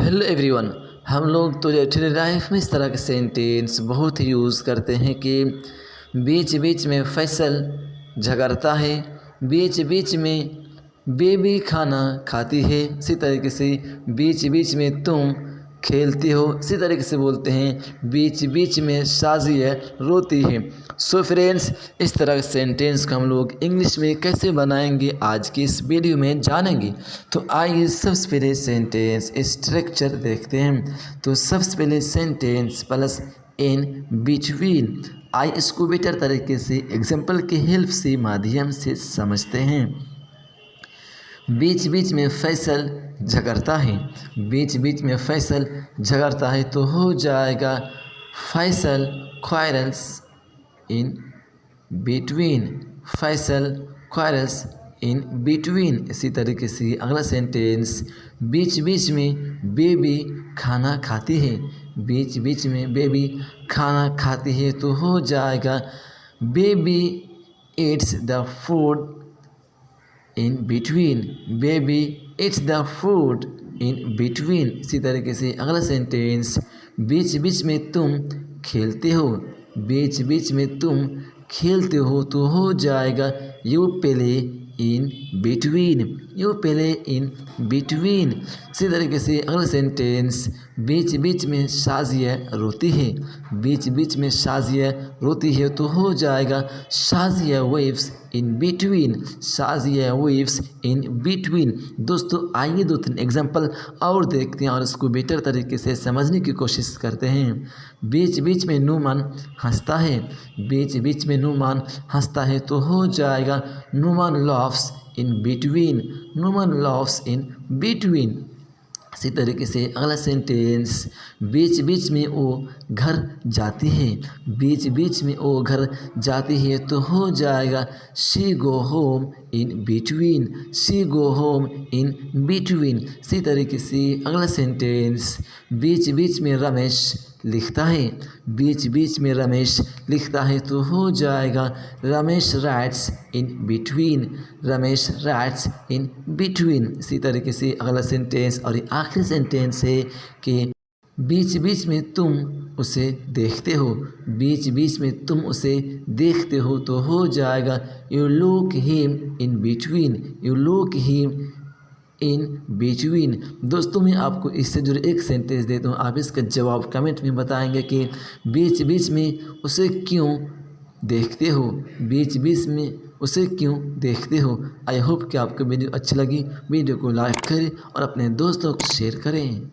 Hello everyone. हम लोग तो डेली लाइफ में इस तरह के सेंटेंस बहुत ही यूज़ करते हैं कि बीच बीच में फैसल झगड़ता है, बीच बीच में बेबी खाना खाती है। इसी तरीके से बीच बीच में तुम खेलती हो, इसी तरीके से बोलते हैं बीच बीच में शाज़िया रोती है। सो फ्रेंड्स, इस तरह के सेंटेंस को हम लोग इंग्लिश में कैसे बनाएंगे आज की इस वीडियो में जानेंगे। तो आइए सबसे पहले सेंटेंस स्ट्रक्चर देखते हैं। तो सबसे पहले सेंटेंस प्लस इन बिटवीन। आइए इसको बेटर तरीके से एग्जाम्पल के हेल्प से माध्यम से समझते हैं। बीच बीच में फैसल झगड़ता है, बीच बीच में फैसल झगड़ता है तो हो जाएगा Faisal quarrels in between, Faisal quarrels in between. इसी तरीके से अगला सेंटेंस बीच बीच में बेबी खाना खाती है, बीच बीच में बेबी खाना खाती है तो हो जाएगा baby eats the food in between, baby it's the food in between. इसी तरीके से अगला सेंटेंस बीच बीच में तुम खेलते हो, बीच बीच में तुम खेलते हो तो हो जाएगा you play in between, you play in between. इसी तरीके से अगला सेंटेंस बीच बीच में शाज़िया रोती है, बीच बीच में शाज़िया रोती है तो हो जाएगा Shazia waves in between, Shazia waves in between. दोस्तों आइए दो तीन एग्जाम्पल और देखते हैं और इसको बेटर तरीके से समझने की कोशिश करते हैं। बीच बीच में नुमान हंसता है, बीच बीच में नुमान हंसता है तो हो जाएगा नुमान लव्स इन बिटवीन, नुमान लव्स इन बिटवीन। इसी तरीके से अगला सेंटेंस बीच बीच में वो घर जाती है, बीच बीच में वो घर जाती है तो हो जाएगा she go home in between, she go home in between. इसी तरीके से अगला सेंटेंस बीच बीच में रमेश लिखता है, बीच बीच में रमेश लिखता है तो हो जाएगा Ramesh rights in between, Ramesh rights in between. इसी तरीके से अगला सेंटेंस और ये आखिरी सेंटेंस है कि बीच बीच में तुम उसे देखते हो, बीच बीच में तुम उसे देखते हो तो हो जाएगा you look him in between, you look him in between. दोस्तों मैं आपको इससे जुड़े एक सेंटेंस देता हूँ, आप इसका जवाब कमेंट में बताएंगे कि बीच बीच में उसे क्यों देखते हो, बीच बीच में उसे क्यों देखते हो। आई होप कि आपको वीडियो अच्छी लगी। वीडियो को लाइक करें और अपने दोस्तों को शेयर करें।